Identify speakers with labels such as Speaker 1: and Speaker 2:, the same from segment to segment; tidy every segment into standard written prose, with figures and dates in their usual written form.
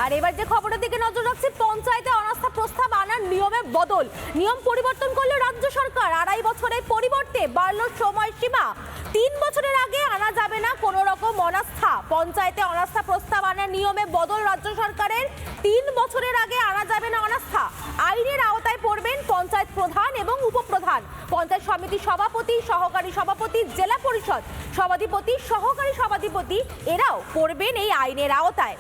Speaker 1: আর এবার যে খবরের দিকে নজর রাখছি, পঞ্চায়েতে অনাস্থা প্রস্তাব আনার নিয়মে বদল। নিয়ম পরিবর্তন করলো রাজ্য সরকার। 2.5 বছরের পরিবর্তে বাড়ল সময়সীমা। 3 বছরের আগে আনা যাবে না কোনো রকম অনাস্থা। পঞ্চায়েতে অনাস্থা প্রস্তাব আনার নিয়মে বদল রাজ্য সরকারের। 3 বছরের আগে আনা যাবে না অনাস্থা। আইনের আওতায় পড়বেন পঞ্চায়েত প্রধান এবং উপপ্রধান, পঞ্চায়েত সমিতির সভাপতি, সহকারী সভাপতি, জেলা পরিষদ সভাধিপতি, সহকারী সভাধিপতি, এরাও পড়বেন এই আইনের আওতায়।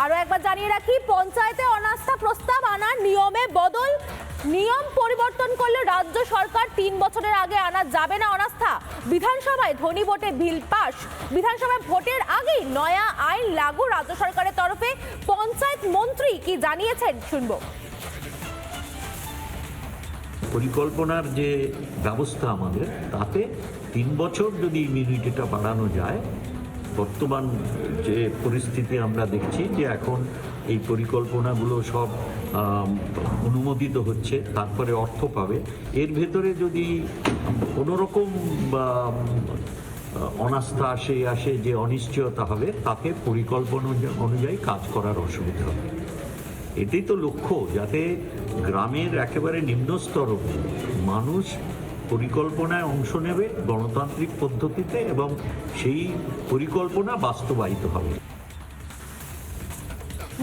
Speaker 1: আরো একবার জানিয়ে রাখি, পঞ্চায়েতে অনাস্থা প্রস্তাব আনার নিয়মে বদল। নিয়ম পরিবর্তন করলে রাজ্য সরকার। 3 বছরের আগে আনা যাবে না অনাস্থা। বিধানসভায় ধ্বনি ভোটে বিল পাস। বিধানসভায় ভোটের আগেই নয়া আইন লাগু রাজ্য সরকারের তরফে। পঞ্চায়েত মন্ত্রী কি জানিয়েছেন শুনবো।
Speaker 2: পরিকল্পনার যে ব্যবস্থা আমাদের, তাতে 3 বছর যদি ইমিউনিটিটা বাড়ানো যায়। বর্তমান যে পরিস্থিতি আমরা দেখছি যে এখন এই পরিকল্পনাগুলো সব অনুমোদিত হচ্ছে, তারপরে অর্থ পাবে। এর ভেতরে যদি কোনো রকম অনাস্থা আসে যে অনিশ্চয়তা হবে, তাতে পরিকল্পনা অনুযায়ী কাজ করার অসুবিধা হবে। এটাই তো লক্ষ্য, যাতে গ্রামের একেবারে নিম্নস্তর মানুষ পরিকল্পনায় অংশ নেবে গণতান্ত্রিক পদ্ধতিতে, এবং সেই পরিকল্পনা বাস্তবায়িত হবে।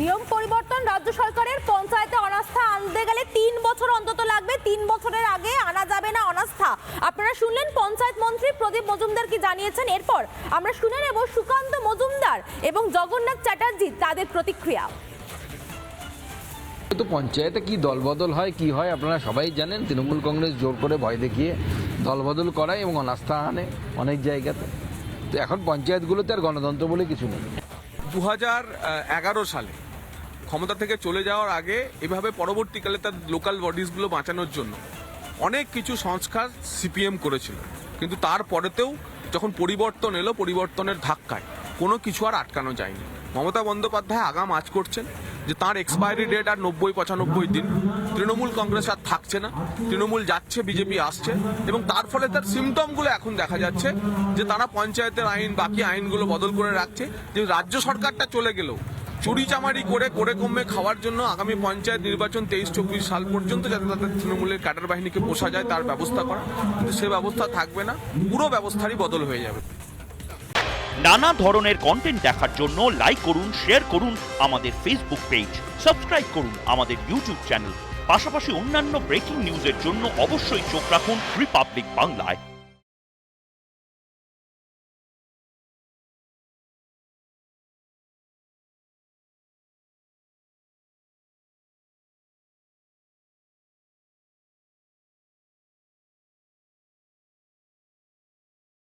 Speaker 1: নিয়ম পরিবর্তন রাজ্য সরকারের। পঞ্চায়েতে অনাস্থা আনতে গেলে 3 বছর অন্তত লাগবে। 3 বছরের আগে আনা যাবে না অনাস্থা। আপনারা শুনলেন পঞ্চায়েত মন্ত্রী প্রদীপ মজুমদার কি জানিয়েছেন। এরপর আমরা শুনে নেব সুকান্ত মজুমদার এবং জগন্নাথ চ্যাটার্জি তাদের প্রতিক্রিয়া।
Speaker 3: তো পঞ্চায়েতে কি দলবদল হয় কি হয় আপনারা সবাই জানেন। তৃণমূল কংগ্রেস জোর করে ভয় দেখিয়ে দলবদল করায় এবং অনাস্থা আনে অনেক জায়গাতে। তো এখন পঞ্চায়েতগুলোতে আর গণতন্ত্র বলে কিছু নেই।
Speaker 4: 2011 সালে ক্ষমতা থেকে চলে যাওয়ার আগে এভাবে পরবর্তীকালে তার লোকাল বডিজগুলো বাঁচানোর জন্য অনেক কিছু সংস্কার সিপিএম করেছিল, কিন্তু তারপরেতেও যখন পরিবর্তন এলো, পরিবর্তনের ধাক্কায় কোনো কিছু আর আটকানো যায়নি। মমতা বন্দ্যোপাধ্যায় আগাম আঁচ করছেন যে তার এক্সপায়ারি ডেট আর 90-95 দিন। তৃণমূল কংগ্রেস আর থাকছে না, তৃণমূল যাচ্ছে, বিজেপি আসছে, এবং তার ফলে তার সিমটমগুলো এখন দেখা যাচ্ছে যে তারা পঞ্চায়েতের আইন, বাকি আইনগুলো বদল করে রাখছে। যে রাজ্য সরকারটা চলে গেলেও চুরিচামারি করে কমে খাওয়ার জন্য আগামী পঞ্চায়েত নির্বাচন 23-24 সাল পর্যন্ত যাতে তাদের তৃণমূলের ক্যাডার বাহিনীকে পোষা যায় তার ব্যবস্থা করা, কিন্তু সে ব্যবস্থা থাকবে না। পুরো ব্যবস্থারই বদল হয়ে যাবে।
Speaker 5: নানা ধরনের কন্টেন্ট দেখার জন্য লাইক করুন, শেয়ার করুন আমাদের ফেসবুক পেজ, সাবস্ক্রাইব করুন আমাদের ইউটিউব চ্যানেল। পাশাপাশি অন্যান্য ব্রেকিং নিউজের জন্য অবশ্যই চোখ রাখুন রিপাবলিক বাংলায়।